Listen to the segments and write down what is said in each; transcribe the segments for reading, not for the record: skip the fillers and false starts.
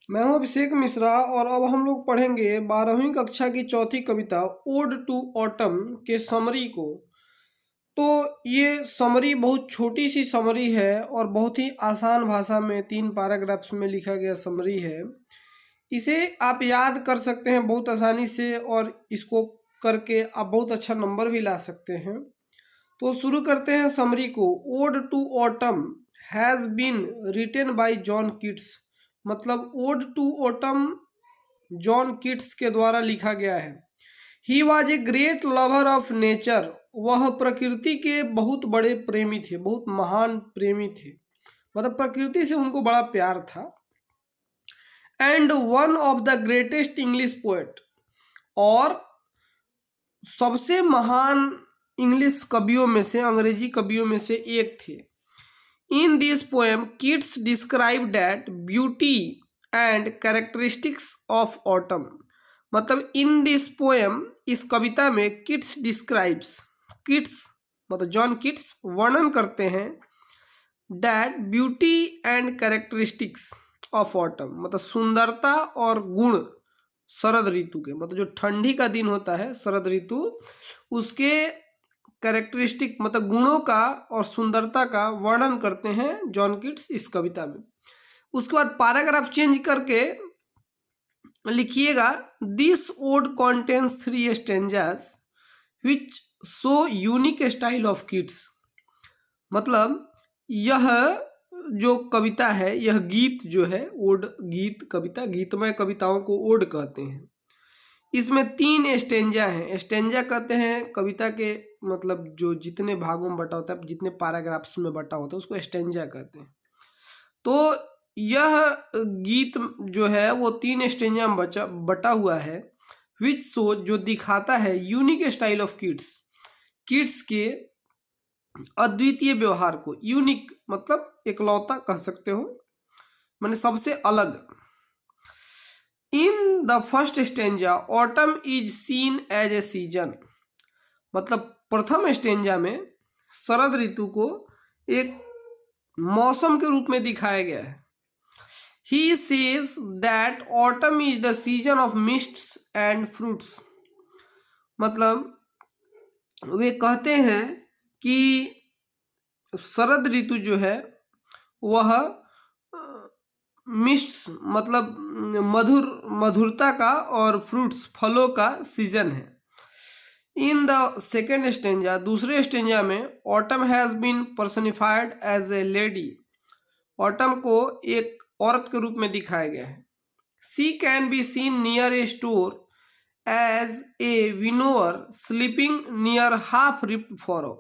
मैं हूं अभिषेक मिश्रा और अब हम लोग पढ़ेंगे 12वीं कक्षा की चौथी कविता ओड टू ऑटम के समरी को। तो ये समरी बहुत छोटी सी समरी है और बहुत ही आसान भाषा में 3 पैराग्राफ्स में लिखा गया समरी है। इसे आप याद कर सकते हैं बहुत आसानी से और इसको करके आप बहुत अच्छा नंबर भी ला सकते हैं। तो शुरू करते हैं समरी को। Ode to autumn has been written by John Keats, मतलब ode to autumn John Keats के द्वारा लिखा गया है। He was a great lover of nature, वह प्रकृति के बहुत बड़े प्रेमी थे, बहुत महान प्रेमी थे, मतलब प्रकृति से उनको बड़ा प्यार था। And one of the greatest English poet, और सबसे महान इंग्लिश कवियों में से, अंग्रेजी कवियों में से एक थे। In this poem Keats describe that beauty and characteristics of autumn, मतलब इन दिस पोएम, इस कविता में किट्स डिस्क्राइब्स, किट्स मतलब जॉन किट्स वर्णन करते हैं that beauty and characteristics of autumn, मतलब सुंदरता और गुण शरद ऋतु के, मतलब जो ठंडी का दिन होता है शरद ऋतु, उसके कैरेक्टरिस्टिक मतलब गुणों का और सुंदरता का वर्णन करते हैं जॉन किट्स इस कविता में। उसके बाद पैराग्राफ चेंज करके लिखिएगा, this ode contains 3 stanzas which show unique style of Keats, मतलब यह जो कविता है, यह गीत जो है, ओड गीत, कविता, गीतमय कविताओं को ओड कहते हैं। इसमें 3 स्टेंजा हैं। स्टेंजा कहते हैं कविता के, मतलब जो जितने भागों में बटा होता है, जितने पैराग्राफ्स में बटा होता है, उसको स्टेंजा कहते हैं। तो यह गीत जो है वो 3 स्टेंजा में बटा हुआ है। विच शो, जो दिखाता है unique style of Keats, Keats के अद्वितीय व्यवहार को। यूनिक मतलब इकलौता कह सकते हो, माने सबसे अलग। In the first stanza autumn is seen as a season, मतलब प्रथम स्टेंजा में शरद ऋतु को एक मौसम के रूप में दिखाया गया है। He says that autumn is the season of mists and fruits, मतलब वे कहते हैं कि शरद ऋतु जो है वह मिस्ट्स मतलब मधुरता का और फ्रूट्स फलों का सीजन है। इन द सेकेंड स्टेंजा, दूसरे स्टेंजा में, autumn has been personified as a lady, autumn को एक औरत के रूप में दिखाया गया है। She can be seen near a store as a winnower sleeping near half reaped furrow,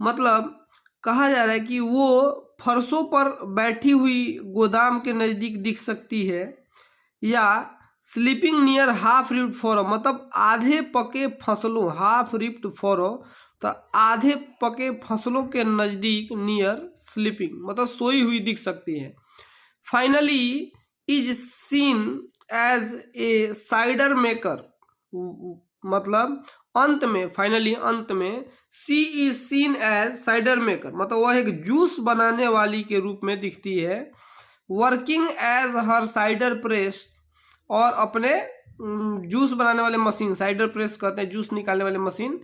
मतलब कहा जा रहा है कि वो फर्शों पर बैठी हुई गोदाम के नज़दीक दिख सकती है, या sleeping near half reaped furrow, मतलब आधे पके फसलों, हाफ रिप्ड फॉरो तो आधे पके फसलों के नज़दीक, नियर स्लीपिंग मतलब सोई हुई दिख सकती है। Finally is seen as a cider maker, मतलब अंत में, फाइनली अंत में, she is seen as cider maker, मतलब वह एक जूस बनाने वाली के रूप में दिखती है। वर्किंग एज हर साइडर प्रेस, और अपने जूस बनाने वाले मशीन, साइडर प्रेस कहते हैं जूस निकालने वाले मशीन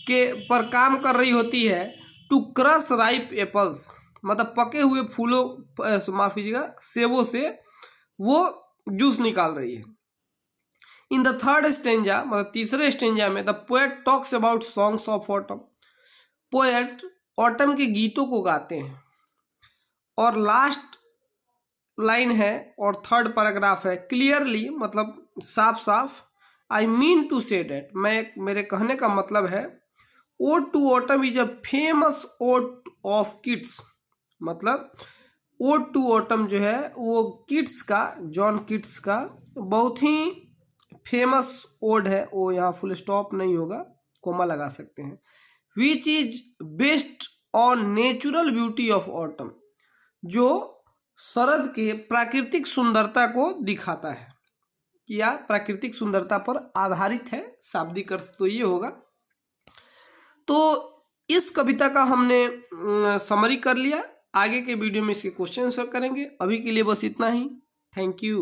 के पर काम कर रही होती है। टू क्रश राइप एप्पल्स, मतलब पके हुए फूलों, माफ कीजिएगा, सेबों से वो जूस निकाल रही है। इन द थर्ड स्टेंजा, मतलब तीसरे स्टेंजा में, the poet talks about songs of autumn, poet autumn के गीतों को गाते हैं। और लास्ट लाइन है और थर्ड पैराग्राफ है, क्लियरली मतलब साफ साफ, I mean to say that, मैं, मेरे कहने का मतलब है, ode to autumn is a famous ode of Keats, मतलब ओड टू ऑटम जो है वो किट्स का, जॉन किट्स का बहुत ही फेमस ओड है। वो यहाँ फुल स्टॉप नहीं होगा, कोमा लगा सकते हैं। Which is based on natural beauty of autumn, जो शरद के प्राकृतिक सुंदरता को दिखाता है, या प्राकृतिक सुंदरता पर आधारित है, शाब्दिक अर्थ तो ये होगा। तो इस कविता का हमने समरी कर लिया। आगे के वीडियो में इसके क्वेश्चन आंसर करेंगे। अभी के लिए बस इतना ही। Thank you.